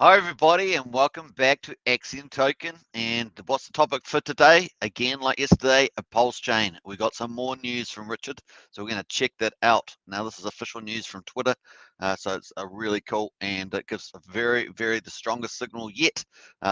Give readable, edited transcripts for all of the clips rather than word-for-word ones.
Hi everybody and welcome back to Hex Token. And what's the topic for today? Again, like yesterday, a Pulsechain. We got some more news from Richard, so we're going to check that out. Now this is official news from Twitter, so it's really cool, and it gives a very the strongest signal yet.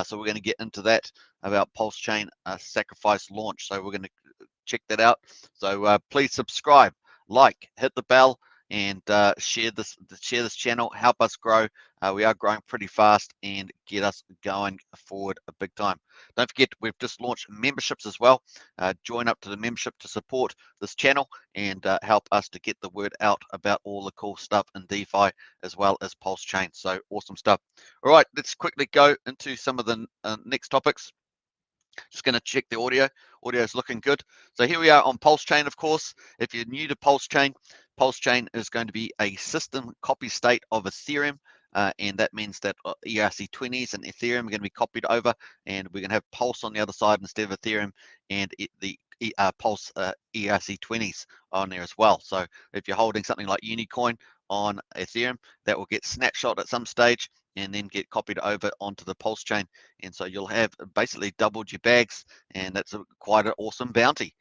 So we're going to get into that about Pulsechain Sacrifice launch. So we're going to check that out. So please subscribe, like, hit the bell, and share this channel. Help us grow. We are growing pretty fast and get us going forward a big time. Don't forget, we've just launched memberships as well. Join up to the membership to support this channel and help us to get the word out about all the cool stuff in DeFi as well as Pulsechain. So awesome stuff. All right, let's quickly go into some of the next topics. Just going to check the audio. Audio is looking good. So here we are on Pulsechain, of course. If you're new to Pulsechain, Pulsechain is going to be a system copy state of Ethereum. And that means that ERC20s and Ethereum are going to be copied over, and we're going to have Pulse on the other side instead of Ethereum, and the Pulse ERC20s on there as well. So if you're holding something like Unicoin on Ethereum, that will get snapshot at some stage and then get copied over onto the Pulsechain, and so you'll have basically doubled your bags, and that's quite an awesome bounty.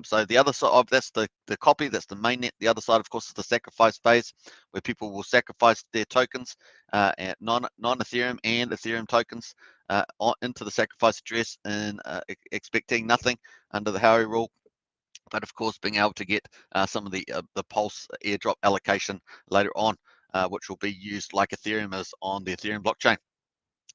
So the other side of that's the copy, that's the mainnet. The other side, of course, is the sacrifice phase, where people will sacrifice their tokens, non-Ethereum and Ethereum tokens, into the sacrifice address, and expecting nothing under the Howey rule. But of course, being able to get some of the Pulse airdrop allocation later on, which will be used like Ethereum is on the Ethereum blockchain.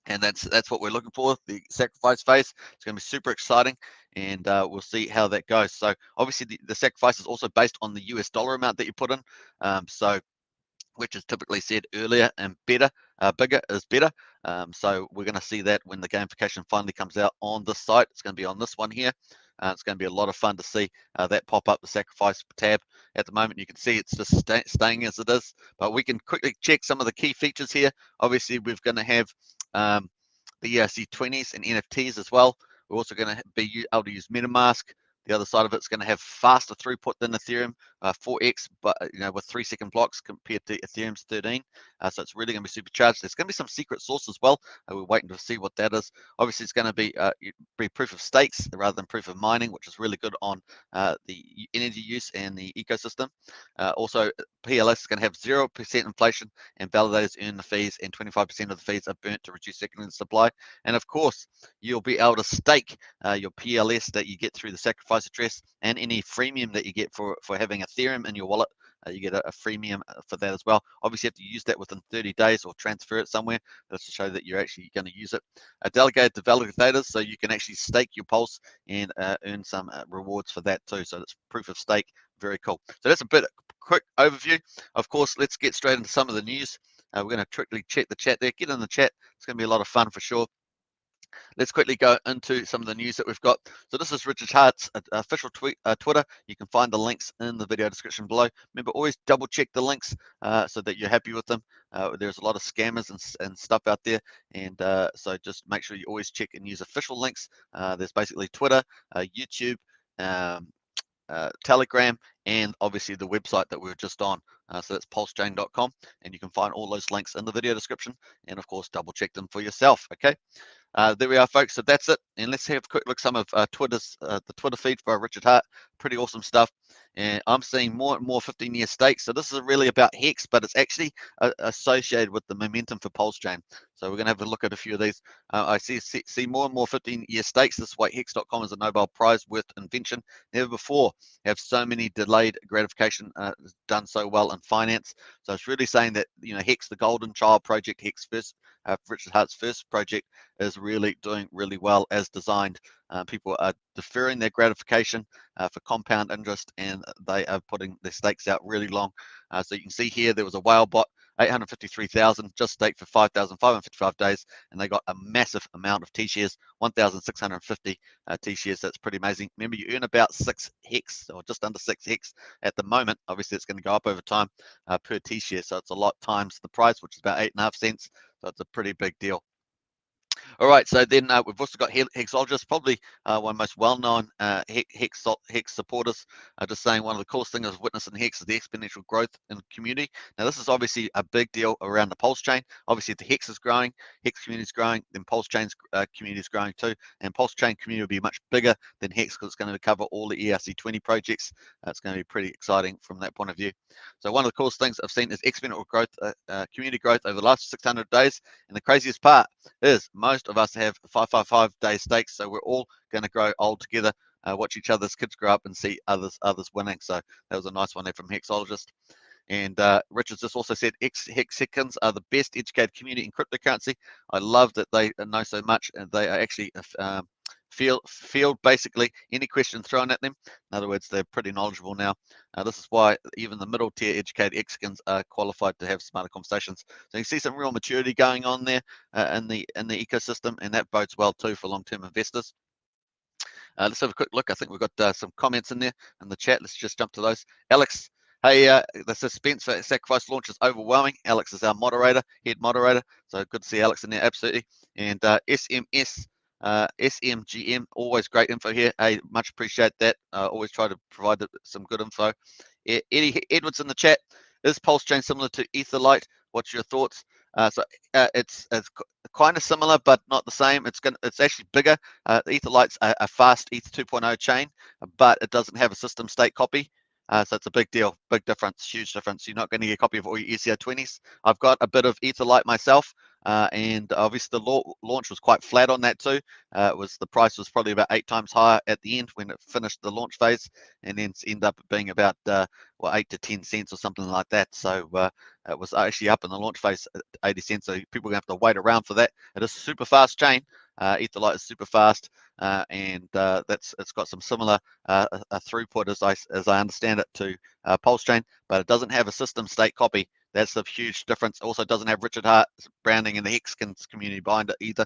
And that's what we're looking for. The sacrifice phase, it's going to be super exciting, and we'll see how that goes. So obviously the sacrifice is also based on the US dollar amount that you put in, so which is typically said earlier and better, bigger is better. So we're going to see that when the gamification finally comes out on this site. It's going to be on this one here. It's going to be a lot of fun to see that pop up, the sacrifice tab. At the moment, you can see it's just staying as it is, but we can quickly check some of the key features here. Obviously, we're going to have the ERC20s and NFTs as well. We're also going to be able to use MetaMask. The other side of it's going to have faster throughput than Ethereum, 4x, but with 3-second blocks compared to Ethereum's 13. So it's really going to be supercharged. There's going to be some secret sauce as well. We're waiting to see what that is. Obviously, it's going to be proof of stakes rather than proof of mining, which is really good on the energy use and the ecosystem. Also, PLS is going to have 0% inflation, and validators earn the fees, and 25% of the fees are burnt to reduce secondary supply. And of course, you'll be able to stake your PLS that you get through the sacrifice address, and any freemium that you get for having Ethereum in your wallet. You get a freemium for that as well. Obviously, you have to use that within 30 days or transfer it somewhere. That's to show that you're actually going to use it. Delegated to validators, so you can actually stake your Pulse and earn some rewards for that too. So it's proof of stake. Very cool. So that's a bit quick overview. Of course, let's get straight into some of the news. We're going to quickly check the chat there. Get in the chat. It's going to be a lot of fun for sure. Let's quickly go into some of the news that we've got. So this is Richard Hart's official Twitter. You can find the links in the video description below. Remember, always double check the links so that you're happy with them. There's a lot of scammers and stuff out there, and so just make sure you always check and use official links. There's basically Twitter, YouTube, Telegram, and obviously the website that we were just on. So that's pulsechain.com, and you can find all those links in the video description, and of course double check them for yourself. Okay, there we are, folks. So that's it, and let's have a quick look at some of the Twitter feed for Richard Hart. Pretty awesome stuff, and I'm seeing more and more 15-year stakes. So this is really about Hex, but it's actually associated with the momentum for Pulsechain. So we're going to have a look at a few of these. I see more and more 15-year stakes. This is why Hex.com is a Nobel Prize worth invention. Never before have so many delayed gratification done so well in finance. So it's really saying that Hex, the golden child project, Hex first, Richard Hart's first project, is really doing really well as designed. People are deferring their gratification for compound interest, and they are putting their stakes out really long. So you can see here there was a whale bot, 853,000 just staked for 5,555 days, and they got a massive amount of T-shares, 1,650 T-shares. That's pretty amazing. Remember, you earn about 6 Hex, or just under 6 Hex at the moment. Obviously, it's going to go up over time per T-share, so it's a lot times the price, which is about 8.5 cents. So it's a pretty big deal. All right, so then we've also got Hexologist, probably one of the most well-known Hex supporters. Just saying, one of the coolest things I've witnessed in Hex is the exponential growth in the community. Now, this is obviously a big deal around the Pulsechain. Obviously, the Hex is growing, Hex community is growing, then Pulsechain's community is growing too, and Pulsechain community will be much bigger than Hex because it's going to cover all the ERC20 projects. It's going to be pretty exciting from that point of view. So one of the coolest things I've seen is exponential growth, community growth over the last 600 days, and the craziest part is most of us have 555-day stakes, so we're all going to grow old together, watch each other's kids grow up and see others winning. So that was a nice one there from Hexologist. And Richard's just also said Hexicans are the best educated community in cryptocurrency. I love that they know so much, and they are actually field basically any question thrown at them. In other words, they're pretty knowledgeable now. This is why even the middle tier educated Hexicans are qualified to have smarter conversations. So you see some real maturity going on there in the ecosystem, and that bodes well too for long-term investors. Let's have a quick look. I think we've got some comments in there in the chat. Let's just jump to those. Alex, hey, the suspense for Sacrifice launch is overwhelming. Alex is our moderator, head moderator. So good to see Alex in there, absolutely. And SMGM, always great info here. Hey, much appreciate that. Always try to provide some good info. Eddie Edwards in the chat. Is Pulsechain similar to Etherlight? What's your thoughts? It's kind of similar, but not the same. It's actually bigger. Etherlight's a fast Ether 2.0 chain, but it doesn't have a system state copy. So it's a big deal, big difference, huge difference. You're not going to get a copy of all your ECR20s. I've got a bit of Etherlight myself, and obviously the launch was quite flat on that too. The price was probably about 8 times higher at the end when it finished the launch phase, and then ended up being about 8 to 10 cents or something like that. So it was actually up in the launch phase at 80 cents. So people are going to have to wait around for that. It is a super fast chain. Etherlight is super fast, and it's got some similar throughput as I understand it to Pulsechain, but it doesn't have a system state copy. That's the huge difference. Also doesn't have Richard Hart branding in the Hexkins community behind it either.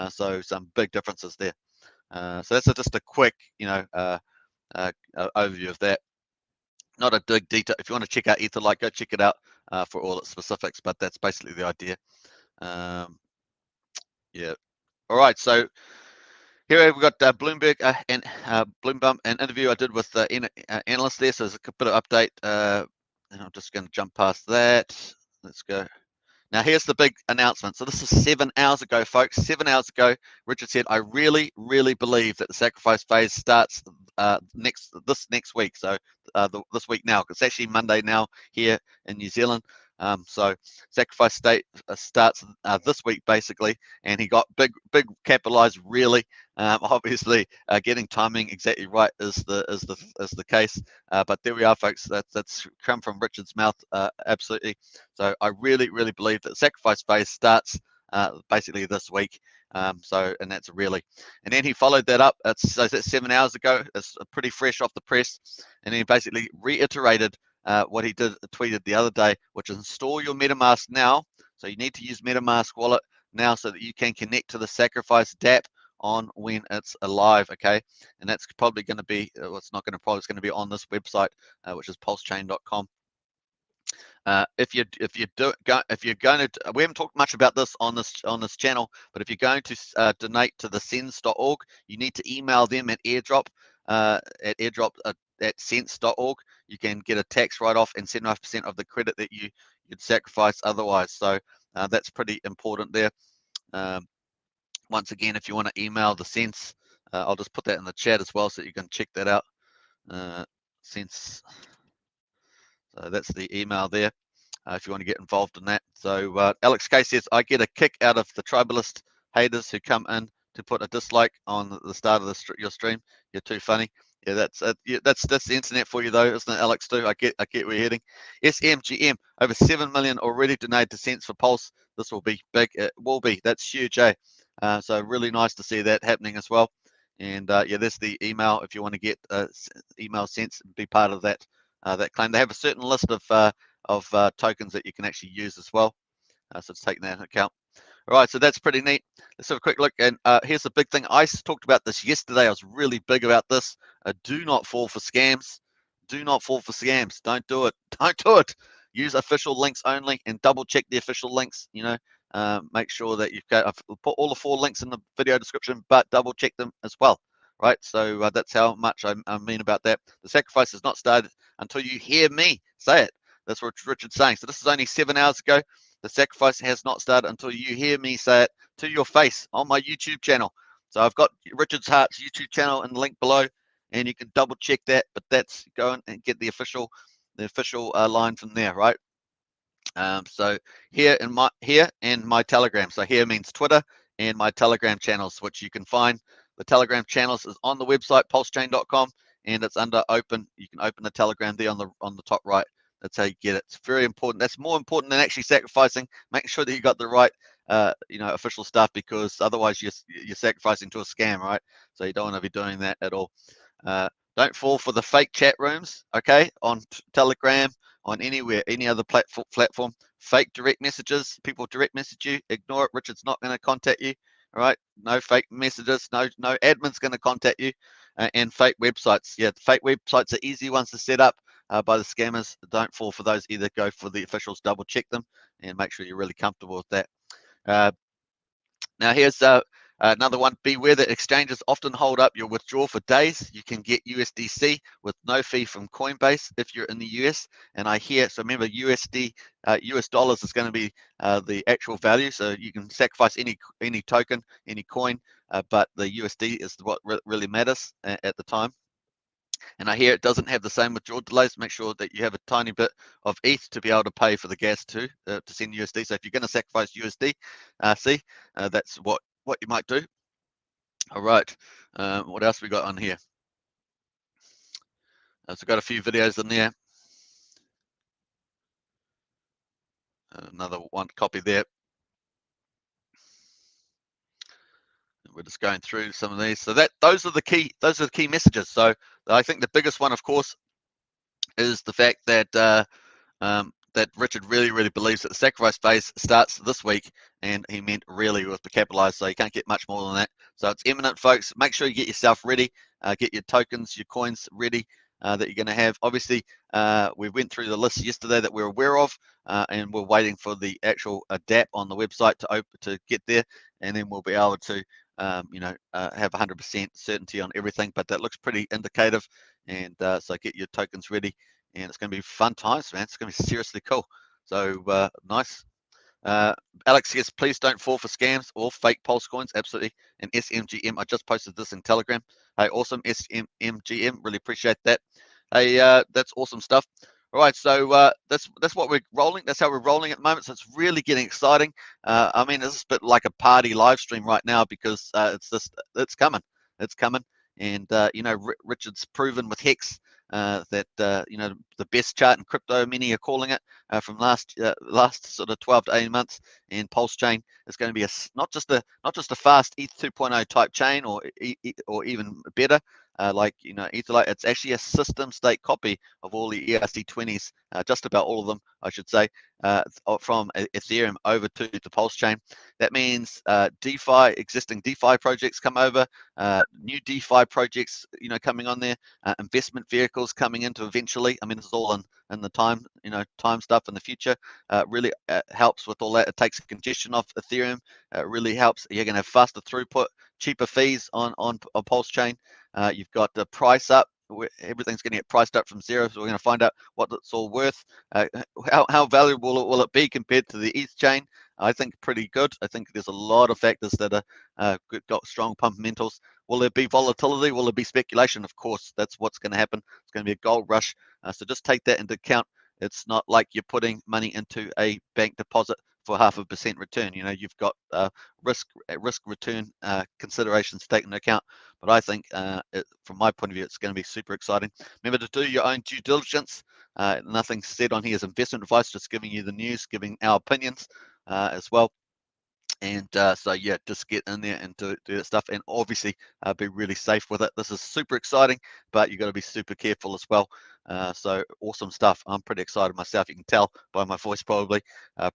So some big differences there. So that's just a quick, overview of that. Not a big detail. If you want to check out Etherlight, go check it out for all its specifics. But that's basically the idea. Yeah. All right. So here we've got Bloomberg and Bloomberg, an interview I did with the analyst there. So there's a bit of update. And I'm just going to jump past that. Let's go. Now, here's the big announcement. So this is 7 hours ago, folks. 7 hours ago, Richard said, I really, really believe that the sacrifice phase starts this next week. So this week now, it's actually Monday now here in New Zealand. So sacrifice state starts this week basically, and he got big capitalized really. Obviously, getting timing exactly right is the case. But there we are, folks. That's come from Richard's mouth, absolutely. So I really, really believe that the sacrifice phase starts basically this week. And that's really. And then he followed that up. That's 7 hours ago. It's pretty fresh off the press. And he basically reiterated what he tweeted the other day, which is install your MetaMask now. So you need to use MetaMask wallet now so that you can connect to the sacrifice DApp on when it's alive, okay? And that's probably going to be, it's not going to probably, it's going to be on this website, which is pulsechain.com. If you're going to, we haven't talked much about this on this channel, but if you're going to donate to the sends.org, you need to email them at airdrop at sense.org. You can get a tax write-off and 75% of the credit that you'd sacrifice otherwise. So that's pretty important there. Once again, if you want to email the Sense, I'll just put that in the chat as well so you can check that out. Sense. So that's the email there if you want to get involved in that. So Alex K says, I get a kick out of the tribalist haters who come in to put a dislike on the start of your stream. You're too funny. Yeah, that's the internet for you though, isn't it, Alex? Too. I get where you're heading. SMGM over 7 million already donated to Sense for Pulse. This will be big. It will be. That's huge, eh? So really nice to see that happening as well. And yeah, there's the email if you want to get email Sense and be part of that that claim. They have a certain list of tokens that you can actually use as well. So let's take that into account. All right, so that's pretty neat. Let's have a quick look. And here's the big thing. I talked about this yesterday. I was really big about this. Do not fall for scams. Do not fall for scams. Don't do it. Don't do it. Use official links only and double check the official links. make sure that you've got, I've put all the 4 links in the video description, but double check them as well, right? So that's how much I mean about that. The sacrifice has not started until you hear me say it. That's what Richard's saying. So this is only 7 hours ago. The sacrifice has not started until you hear me say it to your face on my YouTube channel. So I've got Richard's Heart's YouTube channel in the link below, and you can double check that. But that's go and get the official line from there, right? So here in my Telegram. So here means Twitter and my Telegram channels, which you can find. The Telegram channels is on the website pulsechain.com, and it's under open. You can open the Telegram there on the top right. That's how you get it. It's very important. That's more important than actually sacrificing. Make sure that you got the right official stuff, because otherwise you're sacrificing to a scam, right? So you don't want to be doing that at all. Don't fall for the fake chat rooms, okay, on Telegram, on anywhere, any other platform. Fake direct messages, people direct message you, ignore it. Richard's not going to contact you, all right? No fake messages, no admin's going to contact you, and fake websites. Yeah, fake websites are easy ones to set up by the scammers. Don't fall for those either. Go for the officials, double check them, and make sure you're really comfortable with that. Now here's another one. Beware that exchanges often hold up your withdrawal for days. You can get USDC with no fee from Coinbase if you're in the US. And I hear, so remember US dollars is going to be the actual value. So you can sacrifice any token, any coin, but the USD is what really matters at the time. And I hear it doesn't have the same withdrawal delays. Make sure that you have a tiny bit of ETH to be able to pay for the gas too, to send USD. So if you're going to sacrifice USD, that's what you might do. All right. What else we got on here? So we've got a few videos in there. Another one copy there. We're just going through some of these. So those are the key messages. So I think the biggest one, of course, is the fact that that Richard really believes that the sacrifice phase starts this week, and he meant really with the capitalized, so you can't get much more than that. So it's imminent, folks. Make sure you get yourself ready, get your tokens, your coins ready that you're going to have. Obviously, we went through the list yesterday that we're aware of, and we're waiting for the actual DApp on the website to get there, and then we'll be able to have 100% certainty on everything. But that looks pretty indicative, and so get your tokens ready. And it's going to be fun times, man. It's going to be seriously cool. So nice. Alex says, please don't fall for scams or fake pulse coins. Absolutely. And SMGM, I just posted this in Telegram. Hey, awesome. SMGM, really appreciate that. Hey, that's awesome stuff. All right, so that's what we're rolling. That's how we're rolling at the moment. So it's really getting exciting. I mean, it's a bit like a party live stream right now, because it's coming. It's coming. And Richard's proven with Hex that the best chart in crypto, many are calling it, from last sort of 12 to 18 months. And Pulsechain is going to be not just a fast ETH 2.0 type chain, or even better, like Etherlite. It's actually a system state copy of all the ERC20s, just about all of them, I should say, from Ethereum over to the Pulsechain. That means existing DeFi projects come over, new DeFi projects coming on there, investment vehicles coming into eventually. I mean, this is all in the time stuff in the future. Really helps with all that. It takes congestion off Ethereum. Really helps. You're going to have faster throughput, cheaper fees on Pulsechain. You've got the price up. Everything's going to get priced up from zero, so we're going to find out what it's all worth. How valuable will it be compared to the ETH chain? I think pretty good. I think there's a lot of factors that are got strong fundamentals. Will there be volatility? Will there be speculation? Of course, that's what's going to happen. It's going to be a gold rush. So just take that into account. It's not like you're putting money into a bank deposit for 0.5% return. You've got risk return considerations to take into account. But I think from my point of view, it's going to be super exciting. Remember to do your own due diligence. Nothing said on here is investment advice, just giving you the news, giving our opinions as well. And so yeah, just get in there and do that stuff, and obviously be really safe with it. This is super exciting, but you got to be super careful as well. So awesome stuff. I'm pretty excited myself. You can tell by my voice probably.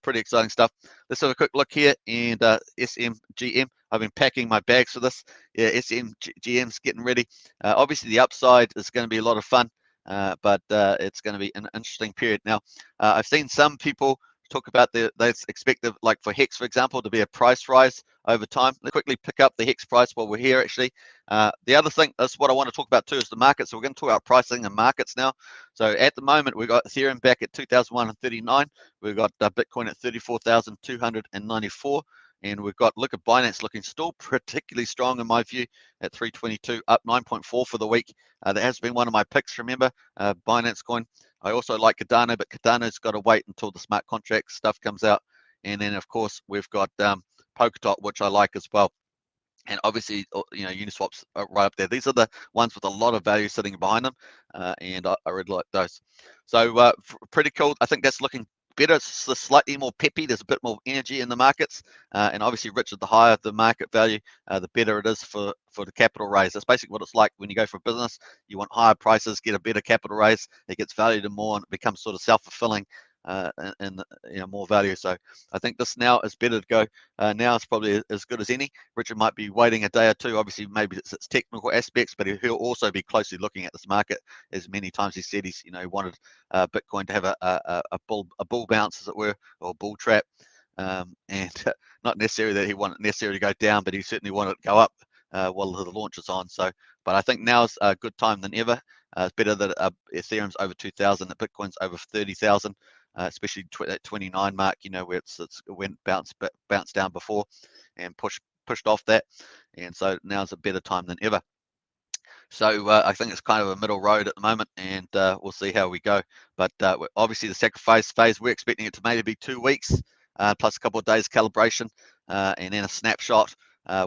Pretty exciting stuff. Let's have a quick look here. And SMGM, I've been packing my bags for this. Yeah, SMGM's getting ready. Obviously the upside is going to be a lot of fun, but it's going to be an interesting period. Now, I've seen some people talk about they expect like for Hex, for example, to be a price rise over time. Let's quickly pick up the Hex price while we're here, actually. The other thing, that's what I want to talk about too, is the market. So we're going to talk about pricing and markets now. So at the moment, we've got Ethereum back at 2,139. We've got Bitcoin at 34,294. And we've got, look at Binance looking still particularly strong in my view at 322, up 9.4 for the week. That has been one of my picks, remember, Binance coin. I also like Cardano, but Cardano's got to wait until the smart contract stuff comes out. And then, of course, we've got Polkadot, which I like as well. And obviously, you know, Uniswap's right up there. These are the ones with a lot of value sitting behind them, and I really like those. So pretty cool. I think that's looking better. It's slightly more peppy. There's a bit more energy in the markets, and obviously, Richard, the higher the market value, the better it is for the capital raise. That's basically what it's like when you go for a business. You want higher prices, get a better capital raise. It gets valued more, and it becomes sort of self-fulfilling. And you know, more value. So I think this now is better to go. Now it's probably as good as any. Richard might be waiting a day or two. Obviously, maybe it's technical aspects, but he'll also be closely looking at this market. As many times he said, he's wanted Bitcoin to have a bull bounce, as it were, or bull trap, and not necessarily that he wanted necessarily to go down, but he certainly wanted it to go up while the launch is on. So, but I think now is a good time than ever. It's better that Ethereum's over 2,000, that Bitcoin's over 30,000. Especially at 29 mark, where it went bounced down before and pushed off that, and so now's a better time than ever. So I think it's kind of a middle road at the moment, and we'll see how we go. But obviously the sacrifice phase, we're expecting it to maybe be 2 weeks plus a couple of days calibration, and then a snapshot,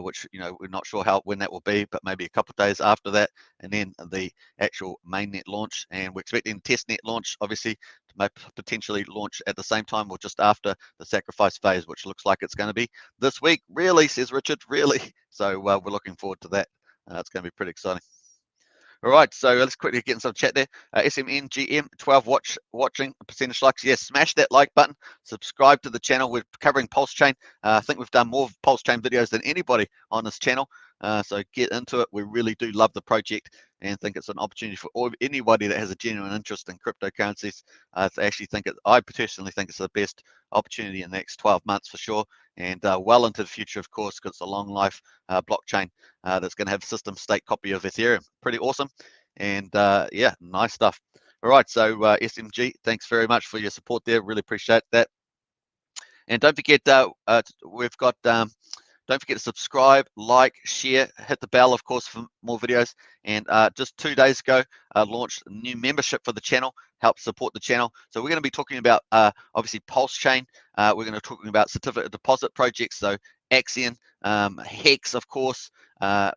which we're not sure when that will be, but maybe a couple of days after that, and then the actual mainnet launch. And we're expecting testnet launch, obviously, to potentially launch at the same time or just after the sacrifice phase, which looks like it's going to be this week. Really, says Richard, really. So we're looking forward to that. It's going to be pretty exciting. All right, so let's quickly get in some chat there. SMGM 12 watching percentage likes. Yes, smash that like button. Subscribe to the channel. We're covering Pulsechain. I think we've done more Pulsechain videos than anybody on this channel. So get into it. We really do love the project and think it's an opportunity for anybody that has a genuine interest in cryptocurrencies. I personally think it's the best opportunity in the next 12 months for sure, and well into the future, of course, because it's a long life blockchain that's going to have a system state copy of Ethereum. Pretty awesome. And yeah, nice stuff. All right, so SMG, thanks very much for your support there. Really appreciate that. And don't forget, we've got don't forget to subscribe, like, share, hit the bell, of course, for more videos. And just 2 days ago, launched a new membership for the channel, help support the channel. So we're going to be talking about, obviously, Pulsechain. We're going to be talking about certificate deposit projects, so Axion, Hex, of course,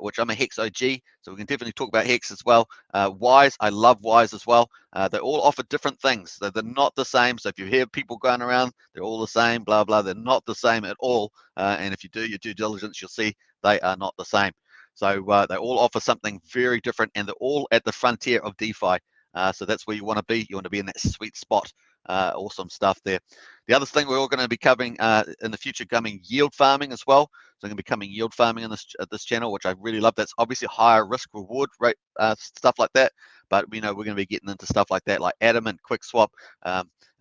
which I'm a Hex OG, so we can definitely talk about Hex as well. Wise, I love Wise as well. They all offer different things. They're not the same. So if you hear people going around, they're all the same, blah, blah, they're not the same at all. And if you do your due diligence, you'll see they are not the same. So they all offer something very different, and they're all at the frontier of DeFi. So that's where you want to be. You want to be in that sweet spot. Awesome stuff there. The other thing we're all going to be covering in the future, coming yield farming as well. So I'm going to be covering yield farming on this channel, which I really love. That's obviously higher risk reward rate, stuff like that. But we're going to be getting into stuff like that, like Adamant, QuickSwap,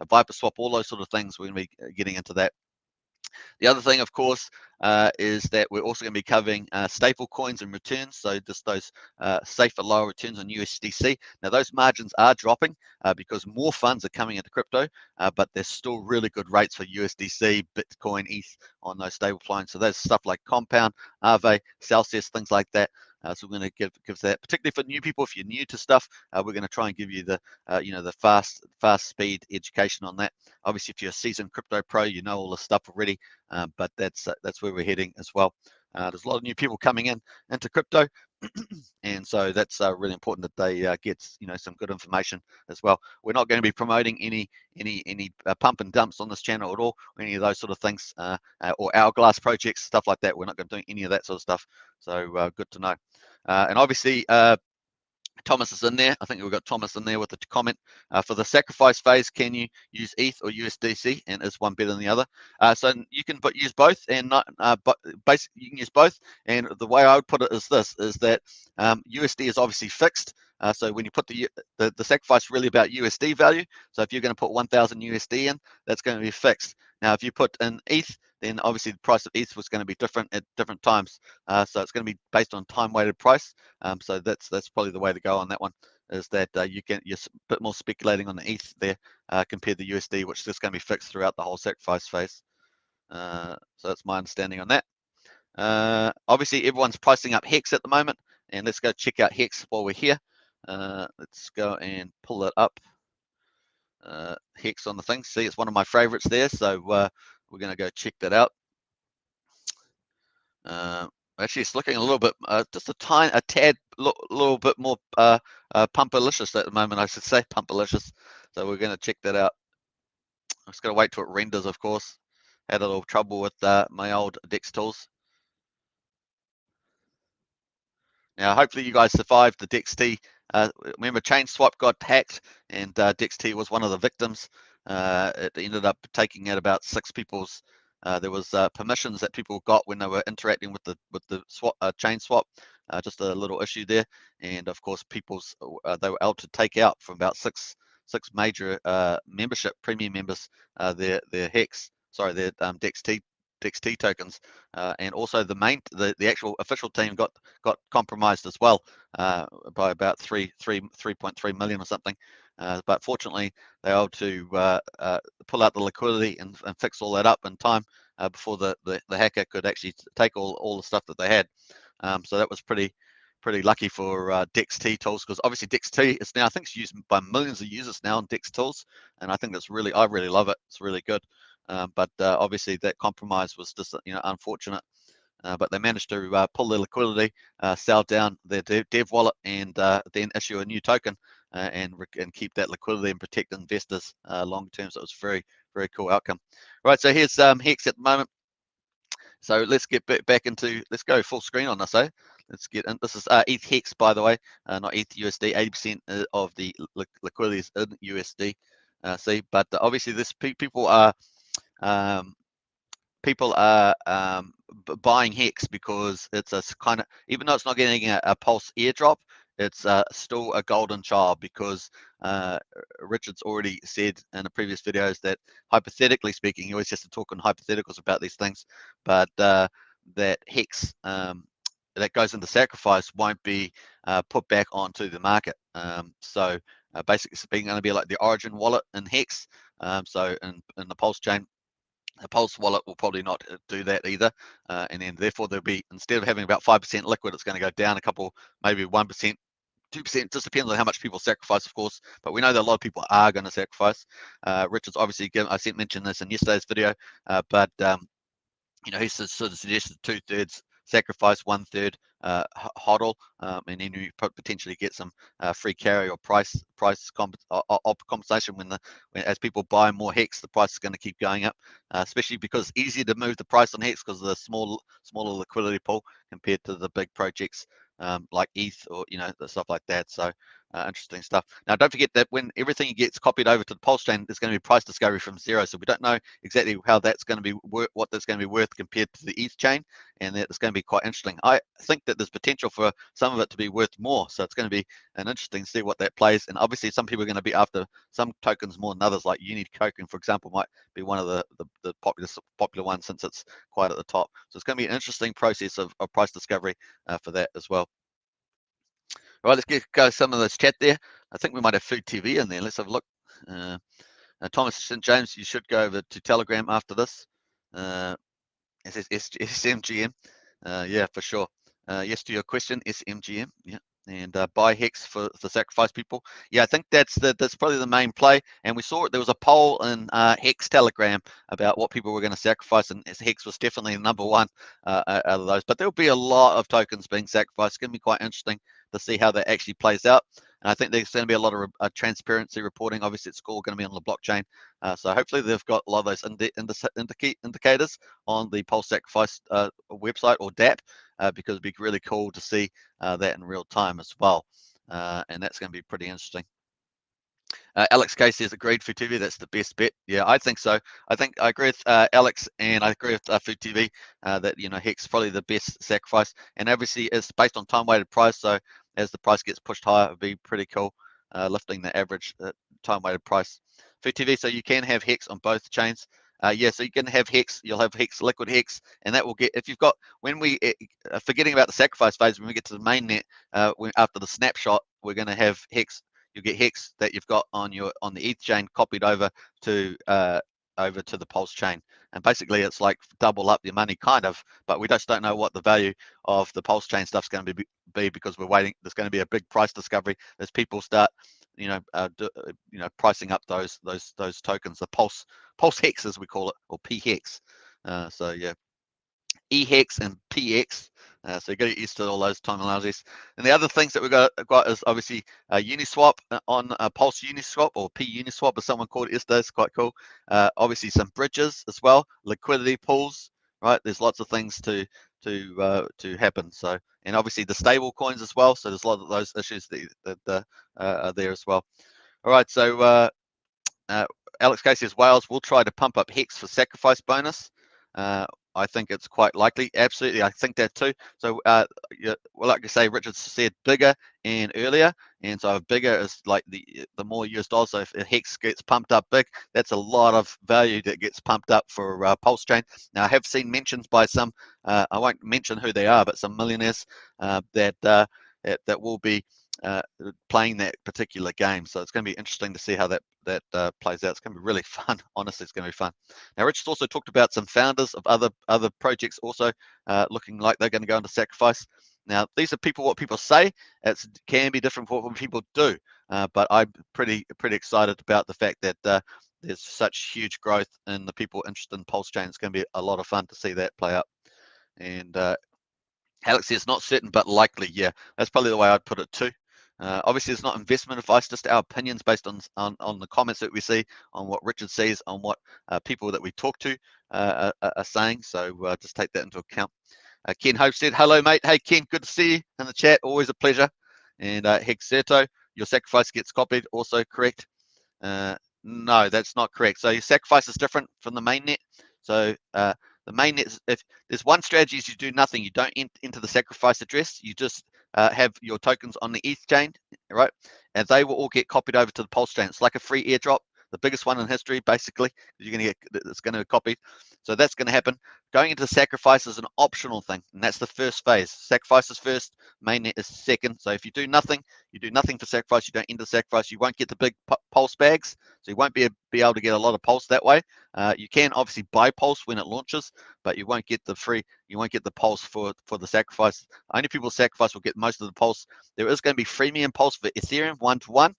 Viper Swap, all those sort of things. We're going to be getting into that. The other thing, of course, is that we're also going to be covering stable coins and returns. So just those safer, lower returns on USDC. Now, those margins are dropping because more funds are coming into crypto, but there's still really good rates for USDC, Bitcoin, ETH on those stable coins. So there's stuff like Compound, Aave, Celsius, things like that. So we're going to give that, particularly for new people. If you're new to stuff, we're going to try and give you the, the fast speed education on that. Obviously, if you're a seasoned crypto pro, you know all the stuff already. But that's where we're heading as well. There's a lot of new people coming into crypto, and so that's really important that they get some good information as well. We're not going to be promoting any pump and dumps on this channel at all, or any of those sort of things, or hourglass projects, stuff like that. We're not going to do any of that sort of stuff. So good to know. And obviously, Thomas is in there. I think we've got Thomas in there with the comment. For the sacrifice phase, can you use ETH or USDC? And is one better than the other? So you can use both, and not, but basically you can use both. And the way I would put it is this: is that USD is obviously fixed. So when you put the sacrifice really about USD value. So if you're going to put 1,000 USD in, that's going to be fixed. Now, if you put in ETH, then obviously the price of ETH was going to be different at different times. So it's going to be based on time-weighted price. So that's probably the way to go on that one. Is that you're a bit more speculating on the ETH there compared to USD, which is just going to be fixed throughout the whole sacrifice phase. So that's my understanding on that. Obviously, everyone's pricing up Hex at the moment, and let's go check out Hex while we're here. Let's go and pull it up. Hex on the thing. See, it's one of my favorites there, so we're going to go check that out. Actually, it's looking a little bit, just a tad, little bit more pumpalicious at the moment, I should say, pumpalicious. So we're going to check that out. I'm just going to wait till it renders, of course. Had a little trouble with my old DEX tools. Now, hopefully you guys survived the DEXT. Remember, ChainSwap got hacked, and DEXT was one of the victims. It ended up taking out about 6 people's. There was permissions that people got when they were interacting with the ChainSwap. Just a little issue there, and of course, people's they were able to take out from about six major membership premium members their Hex, sorry, their DEXT tokens, and also the actual official team got compromised as well by about 3.3 million or something. But fortunately, they were able to pull out the liquidity and fix all that up in time before the hacker could actually take all the stuff that they had. So that was pretty lucky for DEXT tools, because obviously DEXT is now, I think it's used by millions of users now on DEX tools, and I think that's I really love it. It's really good. But obviously that compromise was just unfortunate. But they managed to pull their liquidity, sell down their dev wallet, and then issue a new token and keep that liquidity and protect investors long term. So it was very cool outcome. Right, so here's Hex at the moment. So let's get back into, let's go full screen on this. Let's get in. This is ETH Hex, by the way, not ETH USD. 80% of the liquidity is in USD. See, but obviously this people are buying Hex because it's a kind of, even though it's not getting a Pulse airdrop, it's still a golden child, because Richard's already said in the previous videos that, hypothetically speaking, he always has to talk in hypotheticals about these things, but that Hex that goes into sacrifice won't be put back onto the market. So basically it's going to be like the origin wallet in Hex. So in the Pulse chain, the Pulse wallet will probably not do that either, and then therefore there'll be, instead of having about 5% liquid, it's going to go down a couple, maybe 1%, 2%, just depends on how much people sacrifice, of course. But we know that a lot of people are going to sacrifice. Richard's obviously given, I mentioned this in yesterday's video, but he sort of suggested 2/3 sacrifice, 1/3 hodl, and then you potentially get some free carry or price compensation when as people buy more Hex, the price is going to keep going up, especially because it's easier to move the price on Hex because of the smaller liquidity pool compared to the big projects like ETH or the stuff like that. So interesting stuff. Now, don't forget that when everything gets copied over to the Pulse chain, there's going to be price discovery from zero. So we don't know exactly how that's going to be what that's going to be worth compared to the ETH chain, and it's going to be quite interesting. I think that there's potential for some of it to be worth more. So it's going to be an interesting to see what that plays. And obviously, some people are going to be after some tokens more than others, like Uni Token, for example, might be one of the popular ones since it's quite at the top. So it's going to be an interesting process of price discovery for that as well. Right, let's go some of this chat there. I think we might have Food TV in there. Let's have a look. Thomas St. James, you should go over to Telegram after this. It says SMGM. Yeah, for sure. Yes to your question, SMGM. Yeah. And buy Hex for sacrifice people. Yeah, I think that's probably the main play. And we saw it. There was a poll in Hex Telegram about what people were going to sacrifice, and Hex was definitely number one out of those. But there'll be a lot of tokens being sacrificed. It's going to be quite interesting to see how that actually plays out. And I think there's going to be a lot of transparency reporting. Obviously, it's all going to be on the blockchain. So hopefully they've got a lot of those indicators on the Pulse Sacrifice website or DApp, because it'd be really cool to see that in real time as well. And that's going to be pretty interesting. Alex K says, agreed, Food TV, that's the best bet. Yeah, I think so. I agree with Alex, and I agree with Food TV that Hex is probably the best sacrifice, and obviously it's based on time weighted price. So as the price gets pushed higher, it would be pretty cool, lifting the average time-weighted price for TV. So you can have Hex on both chains. Yeah, so you can have Hex, you'll have Hex, liquid Hex, and that will get, if you've got, when we, forgetting about the sacrifice phase, when we get to the mainnet, after the snapshot, we're going to have Hex, you'll get Hex that you've got on the ETH chain copied over to the Pulse chain. And basically it's like double up your money, kind of, but we just don't know what the value of the Pulse chain stuff's going to be because we're waiting. There's going to be a big price discovery as people start, pricing up those tokens, the Pulse Hex as we call it, or P Hex. So yeah, E Hex and PX. So you got to get used to all those terminologies. And the other things that we've got is obviously Uniswap on Pulse Uniswap, or P Uniswap as someone called it yesterday. It's quite cool. Obviously some bridges as well, liquidity pools, right? There's lots of things to happen. So, and obviously the stable coins as well. So there's a lot of those issues that are there as well. All right, so Alex Casey says Wales will try to pump up Hex for sacrifice bonus. I think it's quite likely. Absolutely, I think that too. So, well, like I say, Richard said bigger and earlier, and so bigger is like the more US dollars. So if Hex gets pumped up big, that's a lot of value that gets pumped up for Pulse Chain. Now, I have seen mentions by some, I won't mention who they are, but some millionaires that will be playing that particular game. So it's going to be interesting to see how that plays out. It's going to be really fun. Honestly, it's going to be fun. Now, Richard's also talked about some founders of other projects also looking like they're going to go into sacrifice. Now, these are what people say. It can be different from what people do, but I'm pretty excited about the fact that there's such huge growth in the people interested in Pulse Chain. It's going to be a lot of fun to see that play out. And Alex says not certain but likely. Yeah, that's probably the way I'd put it too. Obviously, it's not investment advice, just our opinions based on the comments that we see, on what Richard sees, on what people that we talk to are saying. So just take that into account. Ken Hope said, hello, mate. Hey, Ken, good to see you in the chat. Always a pleasure. And Hex Serto, your sacrifice gets copied. Also correct. No, that's not correct. So your sacrifice is different from the mainnet. So the mainnet, if there's one strategy, is you do nothing. You don't enter the sacrifice address. You just have your tokens on the ETH chain, right? And they will all get copied over to the Pulse chain. It's like a free airdrop, the biggest one in history, basically. It's going to be copied. So that's going to happen. Going into sacrifice is an optional thing, and that's the first phase. Sacrifice is first, mainnet is second. So if you do nothing for sacrifice, you don't enter sacrifice, you won't get the big Pulse bags. So you won't be able to get a lot of Pulse that way. You can obviously buy Pulse when it launches, but you won't get the Pulse for the sacrifice. Only people sacrifice will get most of the Pulse. There is going to be freemium Pulse for Ethereum 1-to-1,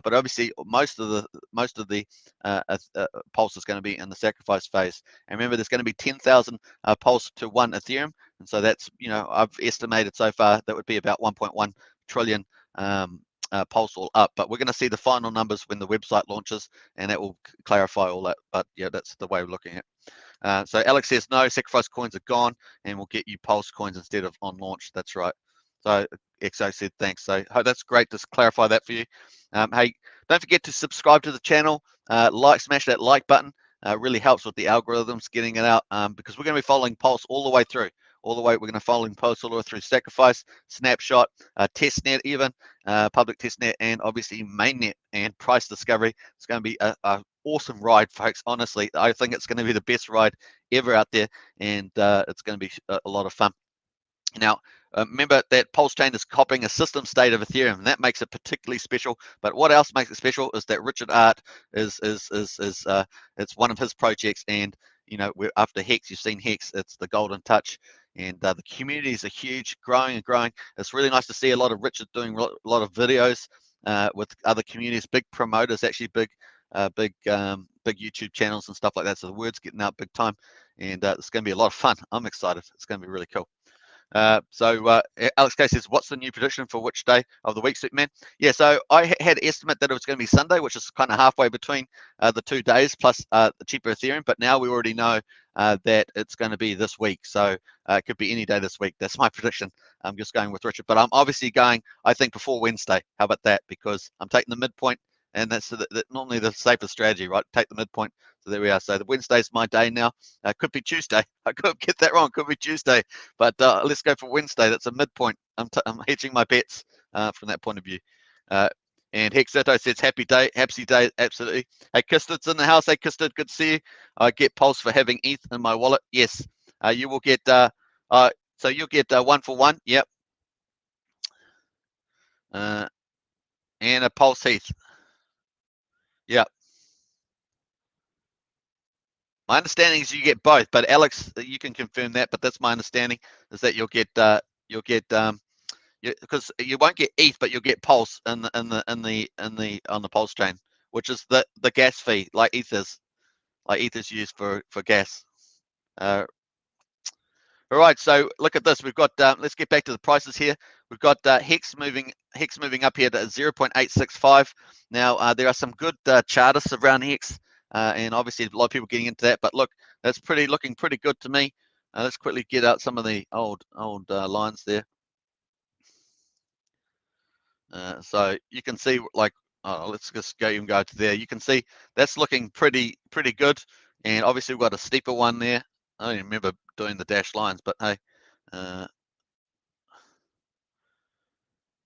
but obviously most of the Pulse is going to be in the sacrifice phase. And remember, there's going to be 10,000 Pulse to 1 Ethereum, and so that's, I've estimated so far that would be about 1.1 trillion Pulse all up. But we're going to see the final numbers when the website launches, and that will clarify all that. But yeah, that's the way we're looking at it. So Alex says no, sacrifice coins are gone, and we'll get you Pulse coins instead of on launch. That's right. So XO said thanks. So that's great to clarify that for you. Hey, don't forget to subscribe to the channel. Smash that like button. Really helps with the algorithms getting it out, because we're going to be following Pulse all the way through. We're going to follow Pulse all the way through sacrifice, snapshot, testnet, even public testnet, and obviously mainnet and price discovery. It's going to be a awesome ride, folks. Honestly, I think it's going to be the best ride ever out there, and it's going to be a lot of fun. Now, remember that Pulse Chain is copying a system state of Ethereum, and that makes it particularly special. But what else makes it special is that Richard Art it's one of his projects, and we're after Hex. You've seen Hex; it's the golden touch, and the communities are huge, growing and growing. It's really nice to see a lot of Richard doing a lot of videos with other communities, big promoters, actually big YouTube channels and stuff like that. So the word's getting out big time, and it's going to be a lot of fun. I'm excited. It's going to be really cool. So Alex K says, what's the new prediction for which day of the week, Superman? Yeah, so I had estimate that it was going to be Sunday, which is kind of halfway between the 2 days plus the cheaper Ethereum, but now we already know that it's going to be this week. So it could be any day this week. That's my prediction. I'm just going with Richard, but I'm obviously going, I think, before Wednesday. How about that? Because I'm taking the midpoint, and that's normally the safest strategy, right? Take the midpoint. So there we are. So the Wednesday's my day now. Could be Tuesday. I could get that wrong. Could be Tuesday. But let's go for Wednesday. That's a midpoint. I'm hedging my bets. from that point of view. And Hexato says happy day, absolutely. Hey, Kisted's in the house. Hey, Kisted, good to see you. I get Pulse for having ETH in my wallet. Yes, you will get. So you'll get 1 for 1. Yep. And a Pulse Heath. Yep. My understanding is you get both, but Alex, you can confirm that. But that's my understanding is that you'll get because you won't get ETH, but you'll get Pulse on the Pulse chain, which is the gas fee, like ETH is used for gas. All right, so look at this. We've got let's get back to the prices here. We've got Hex moving up here to 0.865. Now there are some good chartists around Hex, and obviously a lot of people getting into that. But look, that's looking pretty good to me. Let's quickly get out some of the old lines there. So you can see, like, let's just go to there. You can see that's looking pretty good, and obviously we've got a steeper one there. I don't even remember doing the dashed lines, but hey,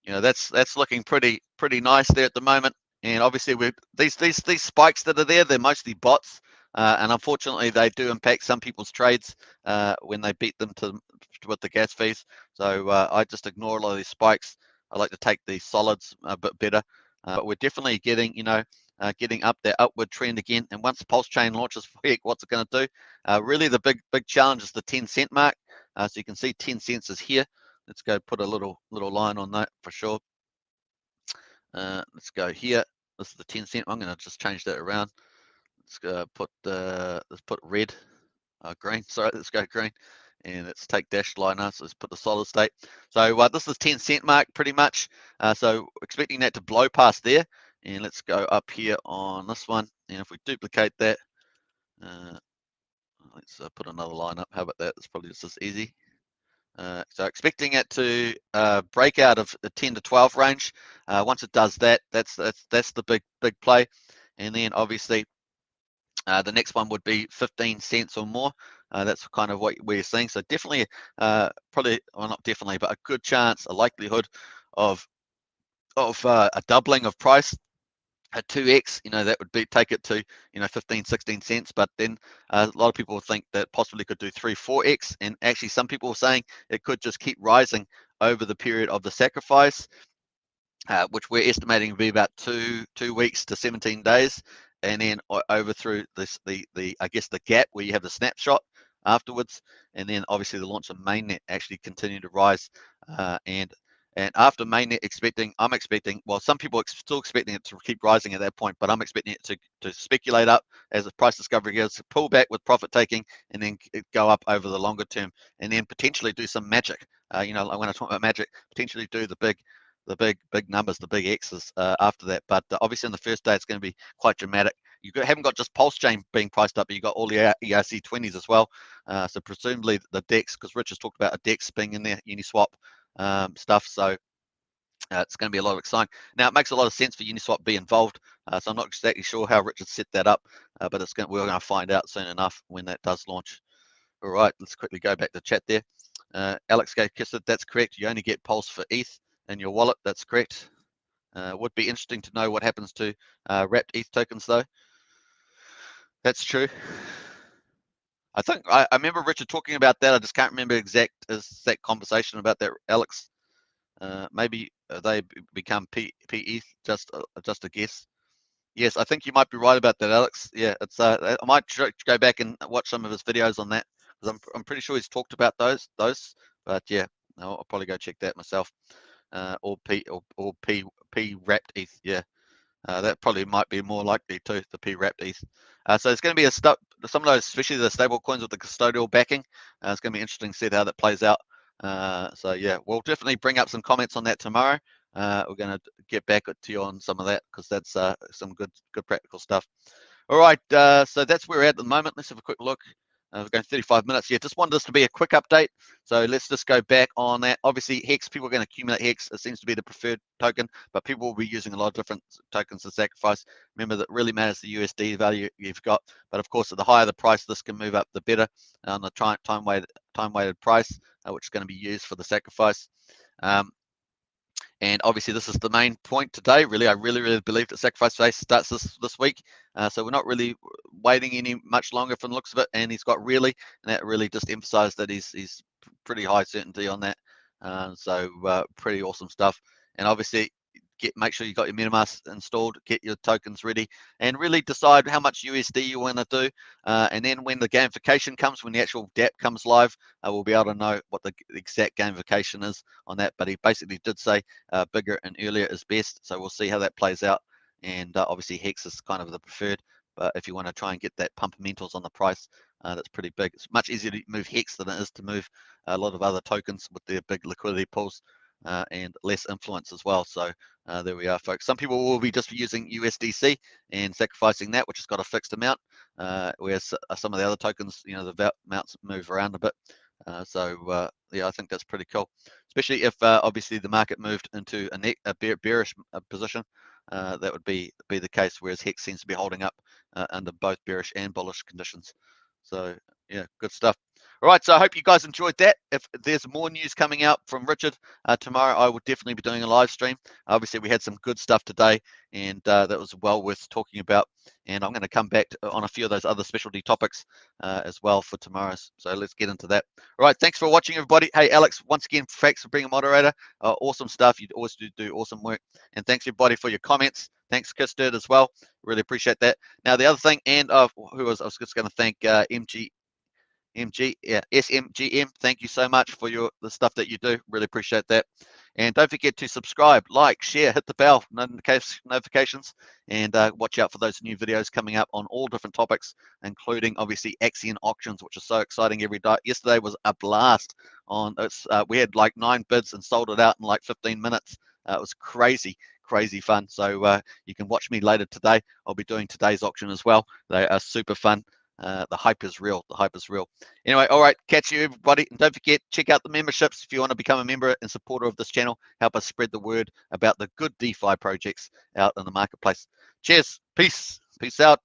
you know, that's looking pretty nice there at the moment. And obviously with these spikes that are there, they're mostly bots, and unfortunately they do impact some people's trades when they beat them with the gas fees. So I just ignore a lot of these spikes. I like to take the solids a bit better, but we're definitely getting, you know, getting up that upward trend again. And once Pulsechain launches for Hex, what's it going to do? Really, the big challenge is the 10-cent mark. So you can see 10 cents is here. Let's go put a little line on that for sure. Let's go here. This is the 10 cent. I'm going to just change that around. Let's put red, green. Sorry, let's go green, and let's take dashed line now. So let's put the solid state. So this is 10 cent mark pretty much. So expecting that to blow past there, and let's go up here on this one. And if we duplicate that, let's put another line up. How about that? It's probably just as easy. So expecting it to break out of the 10 to 12 range. Once it does that, that's the big play. And then obviously the next one would be 15 cents or more. That's kind of what we're seeing. So definitely, probably, well, not definitely, but a good chance, a likelihood of a doubling of price. A 2x, you know, that would take it to, you know, 15, 16 cents. But then a lot of people think that possibly could do 3, 4x. And actually some people are saying it could just keep rising over the period of the sacrifice, which we're estimating to be about two weeks to 17 days. And then over through the I guess the gap where you have the snapshot afterwards. And then obviously the launch of mainnet actually continue to rise. And after mainnet, I'm expecting, well, some people are still expecting it to keep rising at that point, but I'm expecting it to speculate up as the price discovery goes, to pull back with profit taking, and then go up over the longer term, and then potentially do some magic. You know, when I talk about magic, potentially do the big numbers, the big X's after that. But obviously on the first day, it's going to be quite dramatic. You haven't got just Pulsechain being priced up, but you've got all the ERC20s as well. So presumably the DEX, because Rich has talked about a DEX being in there, Uniswap stuff. So it's going to be a lot of exciting. Now it makes a lot of sense for Uniswap to be involved. So I'm not exactly sure how Richard set that up, but we're going to find out soon enough when that does launch. All right, let's quickly go back to chat there. Alex gave Kissed, that's correct. You only get Pulse for ETH in your wallet. That's correct. Would be interesting to know what happens to wrapped ETH tokens though. That's true. I think I remember Richard talking about that. I just can't remember exact conversation about that, Alex. Maybe they become PE, just a guess. Yes, I think you might be right about that, Alex. Yeah, it's I might go back and watch some of his videos on that, because I'm pretty sure he's talked about those. But yeah, I'll probably go check that myself. Or P wrapped ETH. Yeah, that probably might be more likely too, the P wrapped ETH. So it's going to be some of those, especially the stable coins with the custodial backing. It's going to be interesting to see how that plays out. So yeah, we'll definitely bring up some comments on that tomorrow. We're going to get back to you on some of that, because that's some good practical stuff. All right, so that's where we're at the moment. Let's have a quick look. We're going 35 minutes. Yeah, just wanted this to be a quick update. So let's just go back on that. Obviously, Hex, people are going to accumulate Hex. It seems to be the preferred token, but people will be using a lot of different tokens to sacrifice. Remember that really matters the USD value you've got. But of course, the higher the price, this can move up, the better on the time weighted price, which is going to be used for the sacrifice. And obviously, this is the main point today. Really, I really believe that Sacrifice Phase starts this week. So we're not really waiting any much longer from the looks of it. And he's got really, and that really just emphasized that he's pretty high certainty on that. So pretty awesome stuff. And obviously, make sure you got your MetaMask installed, get your tokens ready, and really decide how much USD you want to do. And then when the gamification comes, when the actual DApp comes live, we'll be able to know what the exact gamification is on that. But he basically did say bigger and earlier is best. So we'll see how that plays out. And obviously Hex is kind of the preferred. But if you want to try and get that pump-mentals on the price, that's pretty big. It's much easier to move Hex than it is to move a lot of other tokens with their big liquidity pools. And less influence as well. So there we are, folks. Some people will be just using USDC and sacrificing that, which has got a fixed amount, whereas some of the other tokens, the amounts move around a bit. Yeah, I think that's pretty cool, especially if obviously the market moved into a bearish position. That would be the case, whereas Hex seems to be holding up under both bearish and bullish conditions. So yeah, good stuff. All right, so I hope you guys enjoyed that. If there's more news coming out from Richard tomorrow, I will definitely be doing a live stream. Obviously, we had some good stuff today, and that was well worth talking about. And I'm going to come back on a few of those other specialty topics as well for tomorrow. So let's get into that. All right, thanks for watching, everybody. Hey, Alex, once again, thanks for being a moderator. Awesome stuff. You always do awesome work. And thanks, everybody, for your comments. Thanks, Kisterd, as well. Really appreciate that. Now, the other thing, and I was just going to thank SMGM, thank you so much for the stuff that you do. Really appreciate that. And don't forget to subscribe, like, share, hit the bell notifications, and watch out for those new videos coming up on all different topics, including obviously Axion auctions, which is so exciting every day. Yesterday was a blast. We had like 9 bids and sold it out in like 15 minutes. It was crazy fun. So you can watch me later today. I'll be doing today's auction as well. They are super fun. The hype is real. Anyway, all right, catch you, everybody. And don't forget, check out the memberships if you want to become a member and supporter of this channel. Help us spread the word about the good DeFi projects out in the marketplace. Cheers. Peace out.